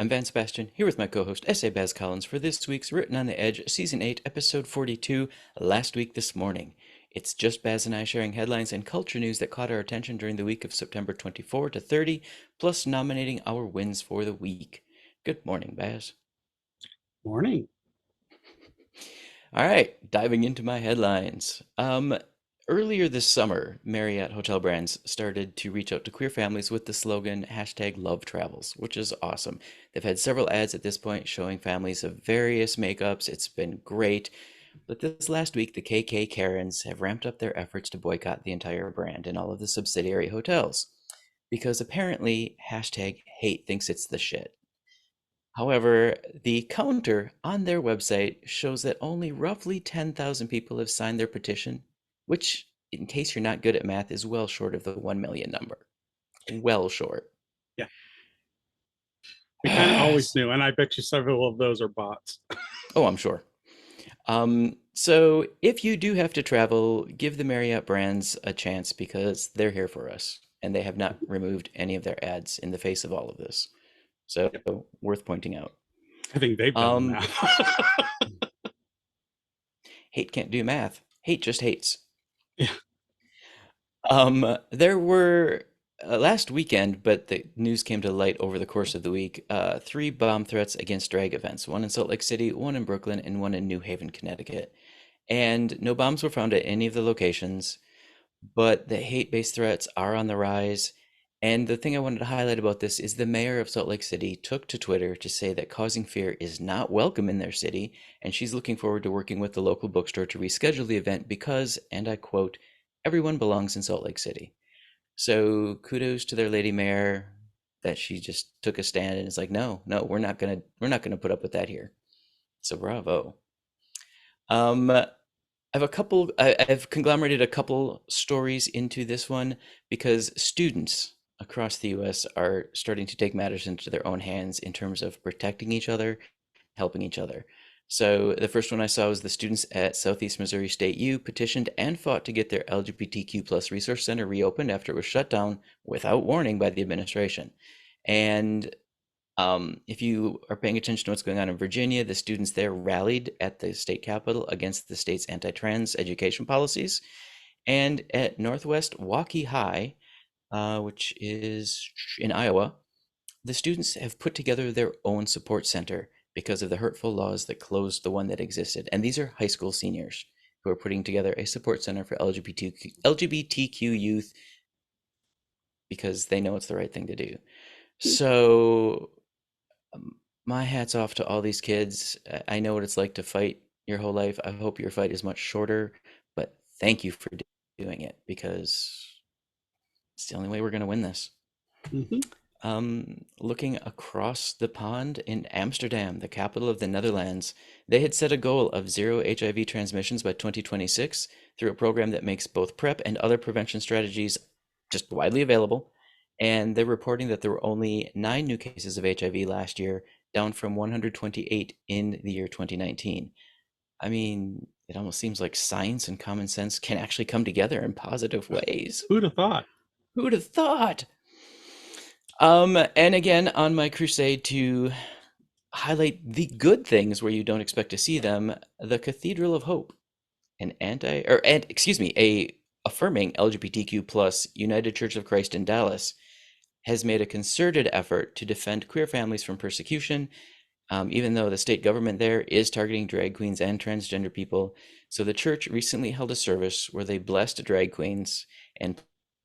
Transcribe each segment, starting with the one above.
I'm Van Sebastian, here with my co-host S.A. Baz Collins for this week's Written on the Edge, Season 8, Episode 42, Last Week This Morning. It's just Baz and I sharing headlines and culture news that caught our attention during the week of September 24 to 30, plus nominating our wins for the week. Good morning, Baz. Morning. All right, diving into my headlines. Earlier this summer, Marriott Hotel Brands started to reach out to queer families with the slogan #LoveTravels, which is awesome. They've had several ads at this point showing families of various makeups. It's been great. But this last week, the KK Karens have ramped up their efforts to boycott the entire brand and all of the subsidiary hotels because apparently #hate thinks it's the shit. However, the counter on their website shows that only roughly 10,000 people have signed their petition, which, in case you're not good at math, is well short of the 1 million number. Well short. Yeah, we kind of always knew, and I bet you several of those are bots. Oh, I'm sure. So if you do have to travel, give the Marriott brands a chance because they're here for us, and they have not removed any of their ads in the face of all of this. So Yep. worth pointing out. I think they've done the Um, math. Hate can't do math. Hate just hates. Yeah. There were last weekend, but the news came to light over the course of the week. Three bomb threats against drag events: one in Salt Lake City, one in Brooklyn, and one in New Haven, Connecticut. And no bombs were found at any of the locations, but the hate-based threats are on the rise. And the thing I wanted to highlight about this is the mayor of Salt Lake City took to Twitter to say that causing fear is not welcome in their city, and she's looking forward to working with the local bookstore to reschedule the event because, and I quote, everyone belongs in Salt Lake City. So kudos to their lady mayor that she just took a stand and is like, no, we're not gonna put up with that here. So bravo. I I've conglomerated a couple stories into this one because students across the US are starting to take matters into their own hands in terms of protecting each other, helping each other. So the first one I saw was the students at Southeast Missouri State U petitioned and fought to get their LGBTQ plus resource center reopened after it was shut down without warning by the administration. And if you are paying attention to what's going on in Virginia, the students there rallied at the state capitol against the state's anti-trans education policies. And at Northwest Waukee High, which is in Iowa, the students have put together their own support center because of the hurtful laws that closed the one that existed. And these are high school seniors who are putting together a support center for LGBTQ youth because they know it's the right thing to do. So my hat's off to all these kids. I know what it's like to fight your whole life. I hope your fight is much shorter, but thank you for doing it because it's the only way we're going to win this. Mhm. Looking across the pond in Amsterdam, the capital of the Netherlands, they had set a goal of zero HIV transmissions by 2026 through a program that makes both PrEP and other prevention strategies just widely available. And they're reporting that there were only 9 new cases of HIV last year, down from 128 in the year 2019. I mean, it almost seems like science and common sense can actually come together in positive ways. Who'd have thought? Who'd have thought? And again, on my crusade to highlight the good things where you don't expect to see them, the Cathedral of Hope, a affirming LGBTQ plus United Church of Christ in Dallas, has made a concerted effort to defend queer families from persecution, even though the state government there is targeting drag queens and transgender people. So the church recently held a service where they blessed drag queens and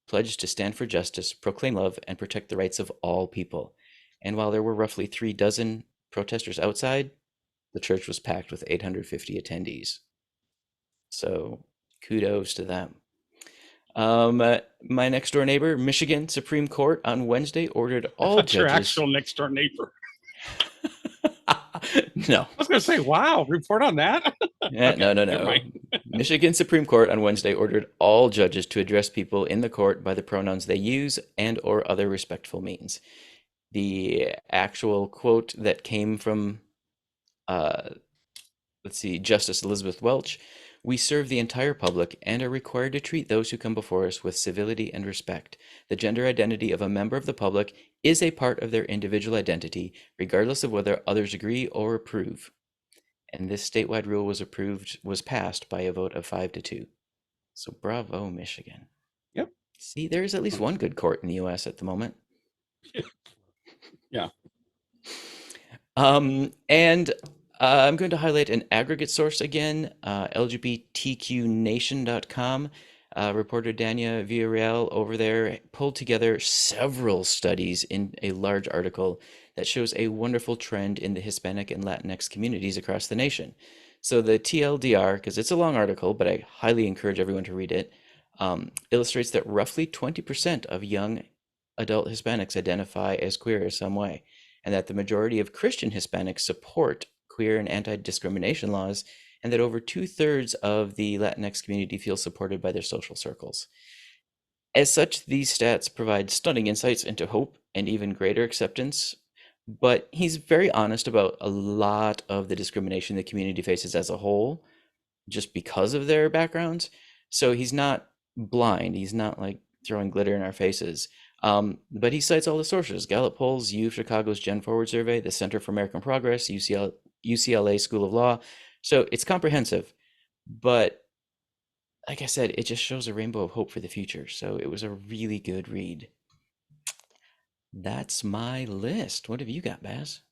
pledged to stand for justice, proclaim love, and protect the rights of all people. And while there were roughly 3 dozen protesters outside, the church was packed with 850 attendees. So kudos to them. My next door neighbor, Michigan Supreme Court, on Wednesday ordered I all thought your judges. actual next door neighbor. No. I was going to say, wow, report on that. Yeah, Okay, no, never no. mind. Michigan Supreme Court on Wednesday ordered all judges to address people in the court by the pronouns they use and or other respectful means. The actual quote that came from uh, let's see, Justice Elizabeth Welch. We serve the entire public and are required to treat those who come before us with civility and respect. The gender identity of a member of the public is a part of their individual identity, regardless of whether others agree or approve. And this statewide rule was passed by a vote of 5-2. So bravo, Michigan. Yep. See, there is at least one good court in the US at the moment. Yeah. And I'm going to highlight an aggregate source again, LGBTQnation.com. Reporter Dania Villarreal over there pulled together several studies in a large article that shows a wonderful trend in the Hispanic and Latinx communities across the nation. So the TLDR, because it's a long article, but I highly encourage everyone to read it, illustrates that roughly 20% of young adult Hispanics identify as queer in some way, and that the majority of Christian Hispanics support queer and anti-discrimination laws, and that over two-thirds of the Latinx community feel supported by their social circles. As such, these stats provide stunning insights into hope and even greater acceptance, but he's very honest about a lot of the discrimination the community faces as a whole, just because of their backgrounds. So he's not blind. He's not like throwing glitter in our faces. But he cites all the sources: Gallup polls, U of Chicago's Gen Forward survey, the Center for American Progress, UCLA School of Law. So it's comprehensive. But like I said, it just shows a rainbow of hope for the future. So it was a really good read. That's my list. What have you got, Baz?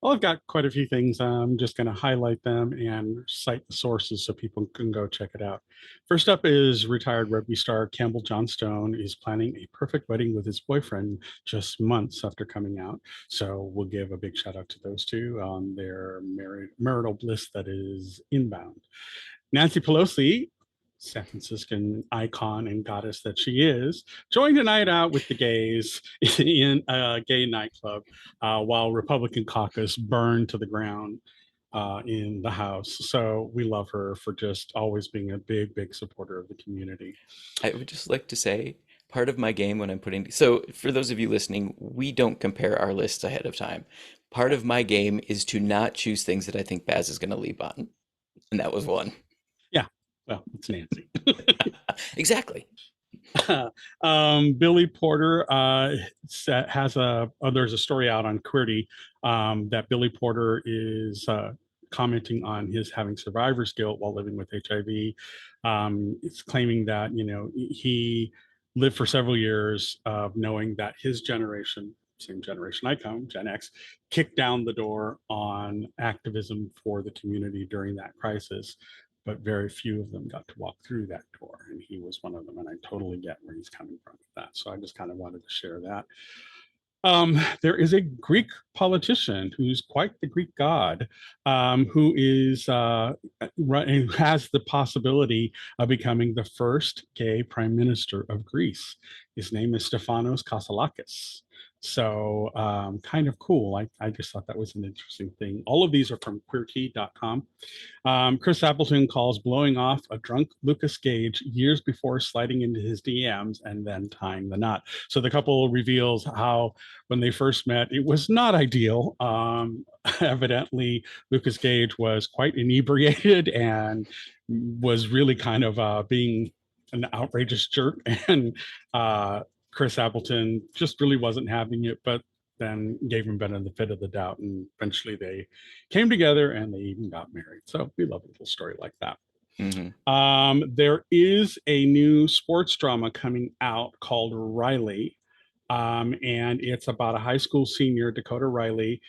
Well, I've got quite a few things. I'm just going to highlight them and cite the sources so people can go check it out. First up is retired rugby star Campbell Johnstone is planning a perfect wedding with his boyfriend just months after coming out. So we'll give a big shout out to those two on their marital bliss that is inbound. Nancy Pelosi, San Franciscan icon and goddess that she is, joined a night out with the gays in a gay nightclub while Republican caucus burned to the ground in the House. So we love her for just always being a big, big supporter of the community. I would just like to say part of my game when I'm putting, so for those of you listening, we don't compare our lists ahead of time. Part of my game is to not choose things that I think Baz is going to leap on. And that was one. Yeah, well, it's Nancy. Exactly. Billy Porter has there's a story out on Queerty that Billy Porter is commenting on his having survivor's guilt while living with HIV. It's claiming that, he lived for several years knowing that his generation, same generation I come, Gen X, kicked down the door on activism for the community during that crisis, but very few of them got to walk through that door, and he was one of them. And I totally get where he's coming from with that. So I just kind of wanted to share that. There is a Greek politician who's quite the Greek god, who is who has the possibility of becoming the first gay prime minister of Greece. His name is Stefanos Kasselakis. So kind of cool. I just thought that was an interesting thing. All of these are from queerkey.com. Chris Appleton calls blowing off a drunk Lucas Gage years before sliding into his DMs and then tying the knot. So the couple reveals how when they first met, it was not ideal. Evidently, Lucas Gage was quite inebriated and was really kind of being an outrageous jerk. And Chris Appleton just really wasn't having it, but then gave him benefit of the doubt. And eventually they came together and they even got married. So we love a little story like that. Mm-hmm. There is a new sports drama coming out called Riley. And it's about a high school senior, Dakota Riley,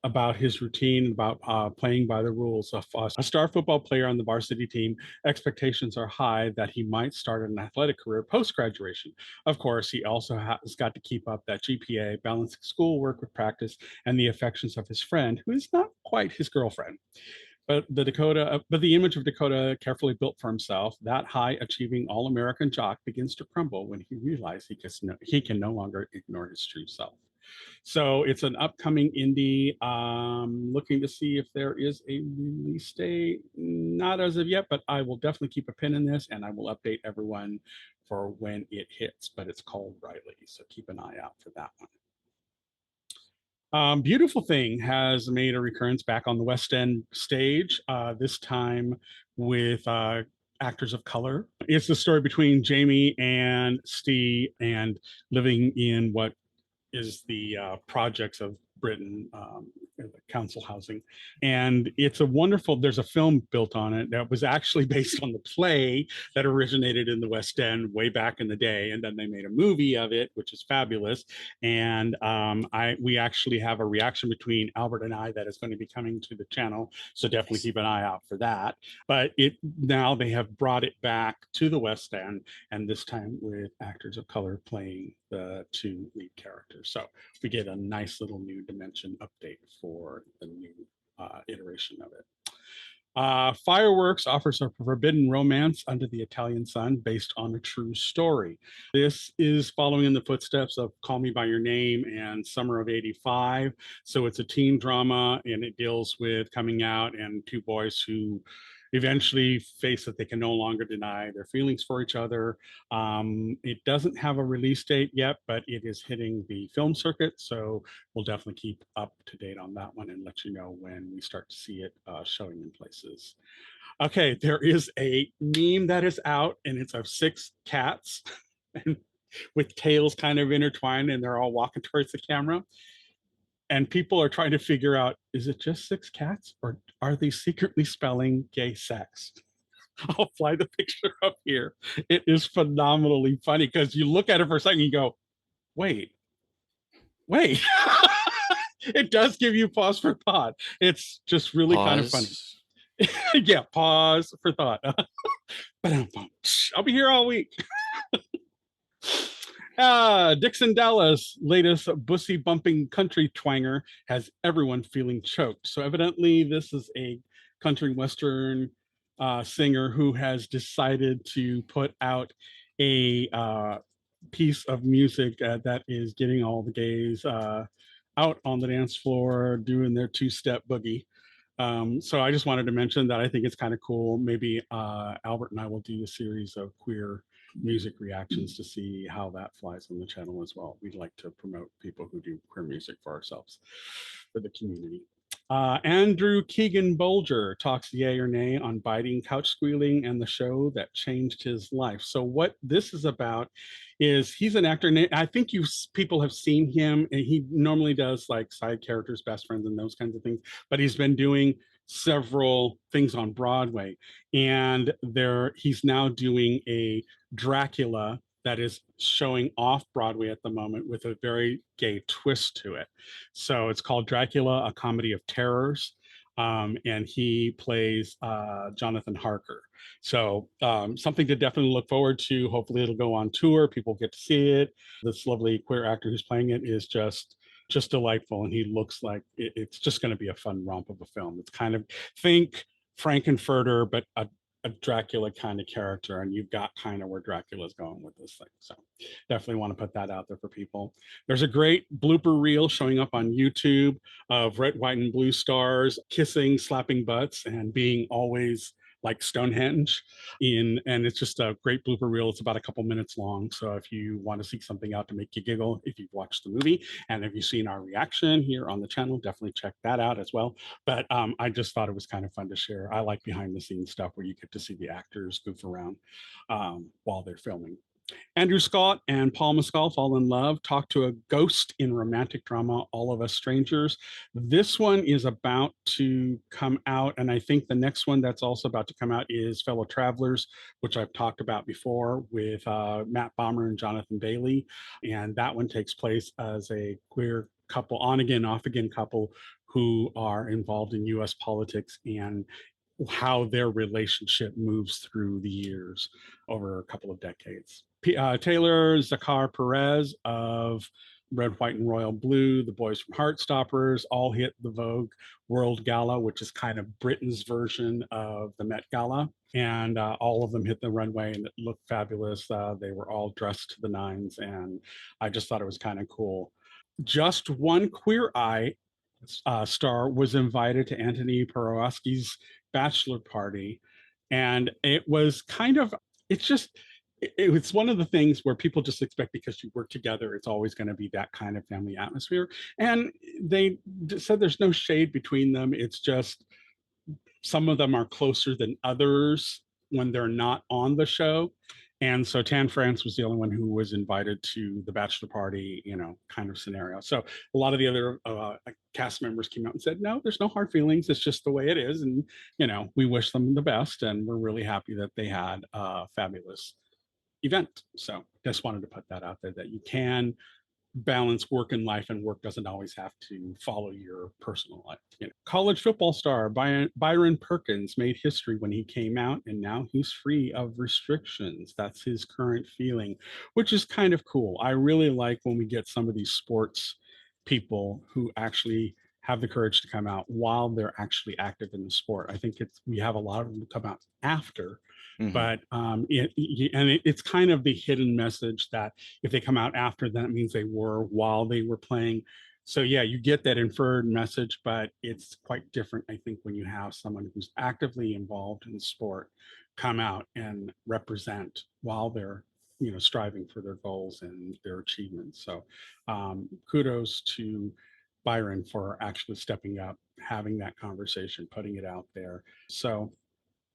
about his routine, about playing by the rules. Of a star football player on the varsity team, expectations are high that he might start an athletic career post graduation. Of course, he also has got to keep up that GPA, balancing schoolwork with practice, and the affections of his friend, who is not quite his girlfriend. But the image of Dakota, carefully built for himself, that high achieving all American jock, begins to crumble when he realizes he can no longer ignore his true self. So it's an upcoming indie. Looking to see if there is a release date. Not as of yet, but I will definitely keep a pin in this, and I will update everyone for when it hits. But it's called Riley, so keep an eye out for that one. Beautiful Thing has made a recurrence back on the West End stage, this time with actors of color. It's the story between Jamie and Steve and living in what is the projects of Britain, the council housing. And it's a wonderful, there's a film built on it that was actually based on the play that originated in the West End way back in the day. And then they made a movie of it, which is fabulous. And we actually have a reaction between Albert and I that is going to be coming to the channel. So definitely Nice. keep an eye out for that. But it now they have brought it back to the West End, and this time with actors of color playing the two lead characters. So we get a nice little new dimension update for the new iteration of it. Fireworks offers a forbidden romance under the Italian sun based on a true story. This is following in the footsteps of Call Me By Your Name and Summer of '85. So it's a teen drama and it deals with coming out and two boys who eventually face that they can no longer deny their feelings for each other. It doesn't have a release date yet, but it is hitting the film circuit. So we'll definitely keep up to date on that one and let you know when we start to see it showing in places. Okay, there is a meme that is out, and it's of six cats and with tails kind of intertwined, and they're all walking towards the camera. And people are trying to figure out, is it just six cats or are they secretly spelling gay sex? I'll fly the picture up here. It is phenomenally funny because you look at it for a second and you go, wait, wait. It does give you pause for thought. It's just really kind of funny. Pause. Yeah, pause for thought. I'll be here all week. Dixon Dallas' latest bussy bumping country twanger has everyone feeling choked. So evidently, this is a country western singer who has decided to put out a piece of music that is getting all the gays out on the dance floor doing their two-step boogie. So I just wanted to mention that I think it's kind of cool. Maybe Albert and I will do a series of queer music reactions to see how that flies on the channel as well. We'd like to promote people who do queer music for ourselves, for the community. Andrew Keegan Bolger talks yay or nay on biting, couch squealing, and the show that changed his life. So what this is about is he's an actor. And I think you people have seen him, and he normally does like side characters, best friends, and those kinds of things. But he's been doing several things on Broadway, and he's now doing a Dracula that is showing off Broadway at the moment with a very gay twist to it. So it's called Dracula, a Comedy of Terrors. And he plays Jonathan Harker. So something to definitely look forward to. Hopefully it'll go on tour. People get to see it. This lovely queer actor who's playing it is just delightful. And he looks like it's just going to be a fun romp of a film. It's kind of, think Frankenfurter, but a Dracula kind of character, and you've got kind of where Dracula's going with this thing. So definitely want to put that out there for people. There's a great blooper reel showing up on YouTube of red, white, and blue stars kissing, slapping butts, and being always like Stonehenge and it's just a great blooper reel. It's about a couple minutes long. So if you want to seek something out to make you giggle, if you've watched the movie and if you've seen our reaction here on the channel, definitely check that out as well. But I just thought it was kind of fun to share. I like behind the scenes stuff where you get to see the actors goof around while they're filming. Andrew Scott and Paul Mescal fall in love, talk to a ghost in romantic drama, All of Us Strangers. This one is about to come out, and I think the next one that's also about to come out is Fellow Travelers, which I've talked about before with Matt Bomber and Jonathan Bailey. And that one takes place as a queer couple, on again, off again couple who are involved in US politics and how their relationship moves through the years over a couple of decades. Taylor Zakar Perez of Red, White, and Royal Blue, the boys from Heartstoppers, all hit the Vogue World Gala, which is kind of Britain's version of the Met Gala. And all of them hit the runway and it looked fabulous. They were all dressed to the nines, and I just thought it was kind of cool. Just One Queer Eye star was invited to Anthony Porowski's bachelor party, and it was kind of, it's just it's one of the things where people just expect because you work together, it's always going to be that kind of family atmosphere. And they said there's no shade between them. It's just some of them are closer than others when they're not on the show. And so Tan France was the only one who was invited to the bachelor party, kind of scenario. So a lot of the other cast members came out and said, no, there's no hard feelings. It's just the way it is. And, we wish them the best. And we're really happy that they had a fabulous event. So just wanted to put that out there that you can balance work and life, and work doesn't always have to follow your personal life. College football star Byron Perkins made history when he came out, and now he's free of restrictions. That's his current feeling, which is kind of cool. I really like when we get some of these sports people who actually have the courage to come out while they're actually active in the sport. I think we have a lot of them come out after, Hmm. but it's kind of the hidden message that if they come out after, then it means they were while they were playing. So yeah, you get that inferred message, but it's quite different, I think, when you have someone who's actively involved in sport come out and represent while they're striving for their goals and their achievements. So kudos to Byron for actually stepping up, having that conversation, putting it out there. So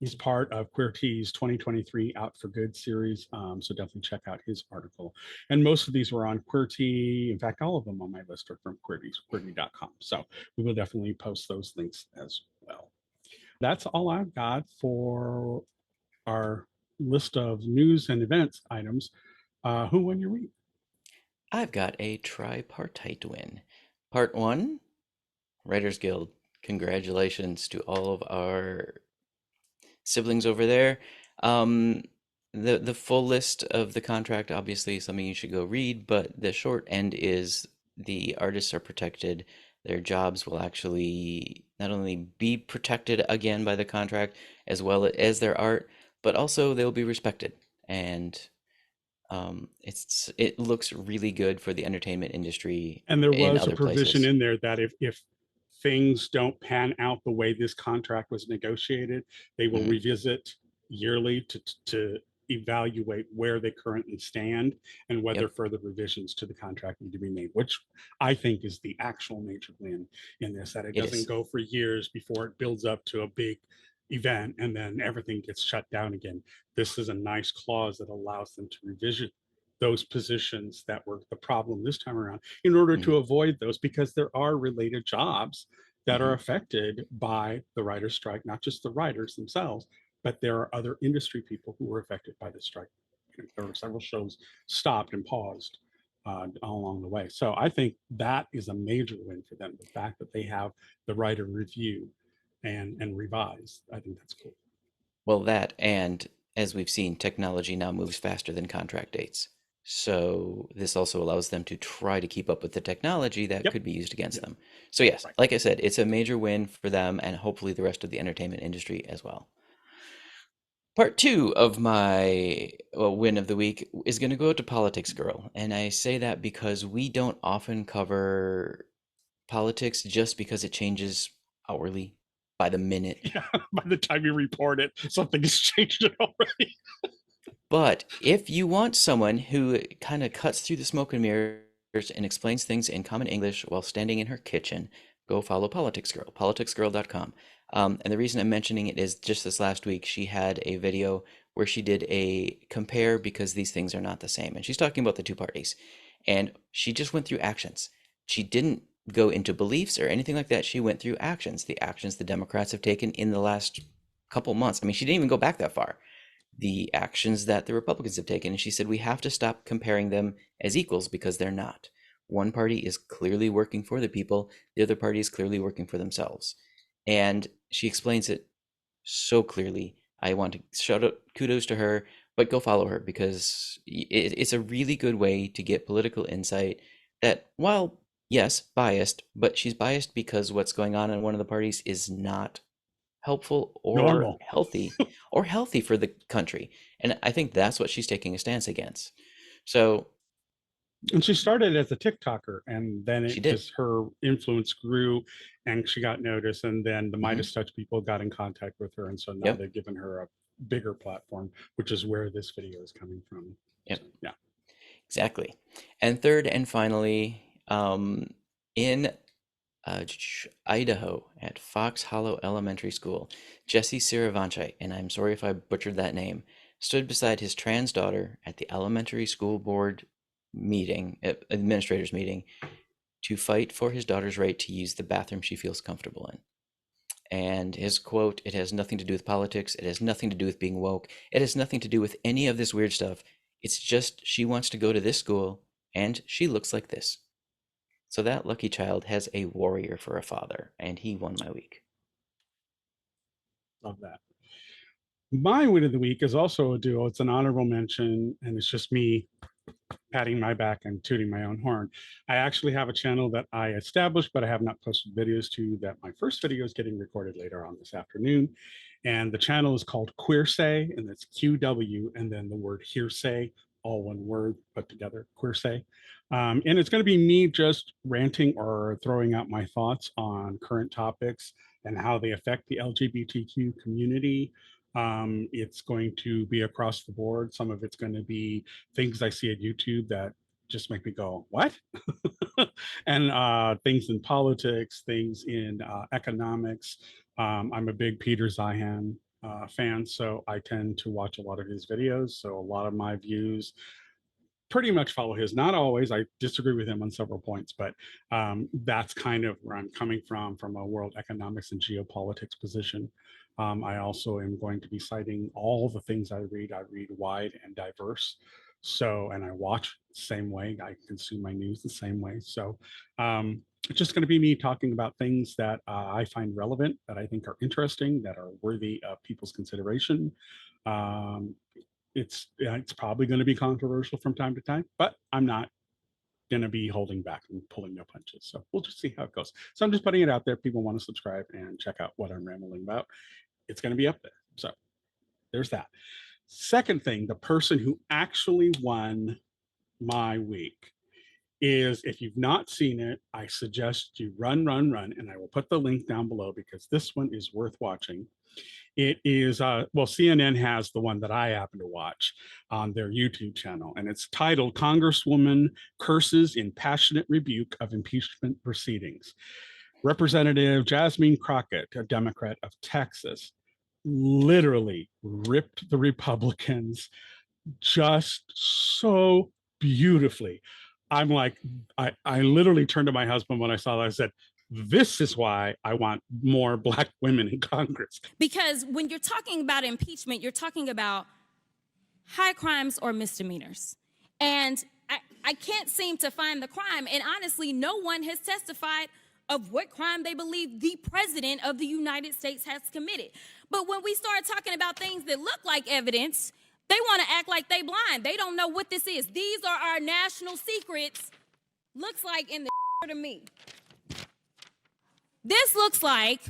he's part of QueerT's 2023 Out for Good series. So definitely check out his article. And most of these were on QueerT. In fact, all of them on my list are from QueerT.com. So we will definitely post those links as well. That's all I've got for our list of news and events items. Who won your week? I've got a tripartite win. Part one, Writers Guild. Congratulations to all of our siblings over there. Um, the full list of the contract obviously is something you should go read, but the short end is the artists are protected. Their jobs will actually not only be protected again by the contract as well as their art, but also they'll be respected. And it looks really good for the entertainment industry And there in was a other provision places. in there that if things don't pan out the way this contract was negotiated, they will Hmm. revisit yearly to evaluate where they currently stand and whether Yep, further revisions to the contract need to be made, which I think is the actual major win in this, that it it doesn't is. go for years before it builds up to a big event and then everything gets shut down again. This is a nice clause that allows them to revisit those positions that were the problem this time around in order Hmm. to avoid those, because there are related jobs that are Hmm. affected by the writer's strike, not just the writers themselves, but there are other industry people who were affected by the strike. There were several shows stopped and paused all along the way. So I think that is a major win for them. The fact that they have the writer review and revise, I think that's cool. Well, that and as we've seen, technology now moves faster than contract dates. So this also allows them to try to keep up with the technology that Yep. could be used against Yep. them. So yes, Right. like I said, it's a major win for them and hopefully the rest of the entertainment industry as well. Part two of my win of the week is going to go to Politics Girl. And I say that because we don't often cover politics just because it changes hourly by the minute. Yeah. By the time you report it, something has changed it already. But if you want someone who kind of cuts through the smoke and mirrors and explains things in common English while standing in her kitchen, go follow Politics Girl, politicsgirl.com. And the reason I'm mentioning it is just this last week, she had a video where she did a compare because these things are not the same. And she's talking about the two parties. And she just went through actions. She didn't go into beliefs or anything like that. She went through actions, the actions the Democrats have taken in the last couple months. I mean, she didn't even go back that far, the actions that the Republicans have taken. And she said, we have to stop comparing them as equals because they're not. One party is clearly working for the people, the other party is clearly working for themselves. And she explains it so clearly. I want to shout out kudos to her, but go follow her because it's a really good way to get political insight that, while yes, biased, but she's biased because what's going on in one of the parties is not helpful Normal. or healthy for the country. And I think that's what she's taking a stance against. So And she started as a TikToker, and then She it did. just her influence grew, and she got noticed. And then the Hmm. Midas Touch people got in contact with her, and so now Yep. they've given her a bigger platform, which is where this video is coming from. Yep. So yeah, Exactly. And third and finally, in Idaho at Fox Hollow Elementary School, Jesse Siravanchai, and I'm sorry if I butchered that name, stood beside his trans daughter at the elementary school board meeting, administrators meeting, to fight for his daughter's right to use the bathroom she feels comfortable in. And his quote, it has nothing to do with politics. It has nothing to do with being woke. It has nothing to do with any of this weird stuff. It's just she wants to go to this school and she looks like this. So that lucky child has a warrior for a father, and he won my week. love that. My win of the week is also a duo. It's an honorable mention, and it's just me patting my back and tooting my own horn. I actually have a channel that I established, but I have not posted videos to. That my first video is getting recorded later on this afternoon. And the channel is called Queersay, and that's QW, and then the word hearsay, all one word put together, Queersay. And it's going to be me just ranting or throwing out my thoughts on current topics and how they affect the LGBTQ community. It's going to be across the board. Some of it's going to be things I see at YouTube that just make me go, what? And things in politics, things in economics. I'm a big Peter Zeihan fan, so I tend to watch a lot of his videos. So a lot of my views pretty much follow his. Not always. I disagree with him on several points, but that's kind of where I'm coming from a world economics and geopolitics position. I also am going to be citing all the things I read. I read wide and diverse. So, and I watch the same way. I consume my news the same way. So, it's just going to be me talking about things that I find relevant, that I think are interesting, that are worthy of people's consideration. Um, it's probably going to be controversial from time to time, but I'm not going to be holding back and pulling no punches. So we'll just see how it goes. So I'm just putting it out there. People want to subscribe and check out what I'm rambling about. It's going to be up there. So there's that. Second thing, the person who actually won my week is, if you've not seen it, I suggest you run, and I will put the link down below because this one is worth watching. It is, well, CNN has the one that I happen to watch on their YouTube channel, and it's titled Congresswoman Curses in Passionate Rebuke of Impeachment Proceedings. Representative Jasmine Crockett, a Democrat of Texas, literally ripped the Republicans just so beautifully. I'm like, I literally turned to my husband when I saw that. I said, this is why I want more Black women in Congress. Because when you're talking about impeachment, you're talking about high crimes or misdemeanors. And I can't seem to find the crime. And honestly, no one has testified of what crime they believe the president of the United States has committed. But when we start talking about things that look like evidence, they want to act like they blind. They don't know what this is. These are our national secrets. Looks like in the to me. This looks like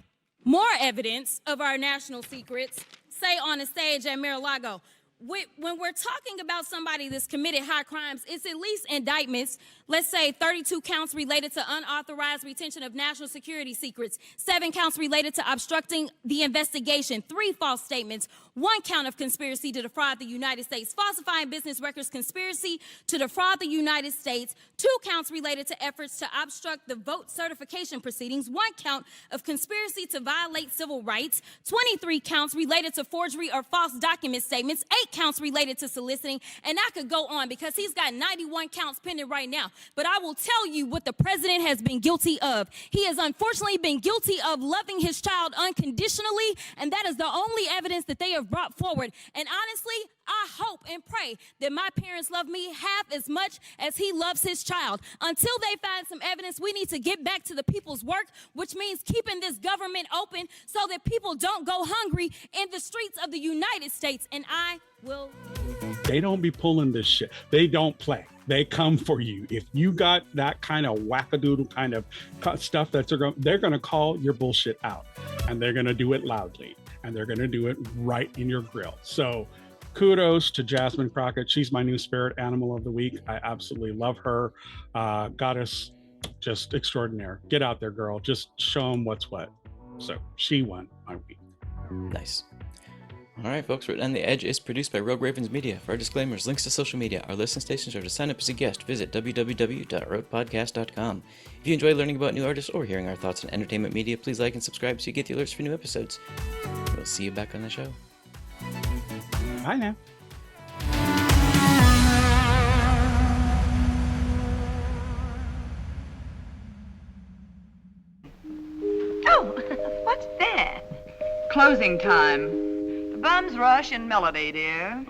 more evidence of our national secrets, say on a stage at Mar-a-Lago. When we're talking about somebody that's committed high crimes, it's at least indictments. Let's say 32 counts related to unauthorized retention of national security secrets, 7 counts related to obstructing the investigation, 3 false statements, 1 count of conspiracy to defraud the United States, falsifying business records, conspiracy to defraud the United States, 2 counts related to efforts to obstruct the vote certification proceedings, 1 count of conspiracy to violate civil rights, 23 counts related to forgery or false document statements, 8 counts related to soliciting, and I could go on because he's got 91 counts pending right now. But I will tell you what the president has been guilty of. He has unfortunately been guilty of loving his child unconditionally, and that is the only evidence that they have brought forward. And honestly, I hope and pray that my parents love me half as much as he loves his child. Until they find some evidence, we need to get back to the people's work, which means keeping this government open so that people don't go hungry in the streets of the United States. And I will. They don't be pulling this shit. They don't play. They come for you. If you got that kind of wackadoodle kind of stuff, they're going to call your bullshit out, and they're going to do it loudly, and they're going to do it right in your grill. So kudos to Jasmine Crockett. She's my new spirit animal of the week. I absolutely love her. Goddess, just extraordinaire. Get out there, girl. Just show them what's what. So she won my week. Nice. All right, folks. Written on the Edge is produced by Rogue Ravens Media. For our disclaimers, links to social media, our listen stations, or to sign up as a guest, visit www.roguepodcast.com. If you enjoy learning about new artists or hearing our thoughts on entertainment media, please like and subscribe so you get the alerts for new episodes. We'll see you back on the show. Bye now. Oh, what's that? Closing time. The bums rush in melody, dear.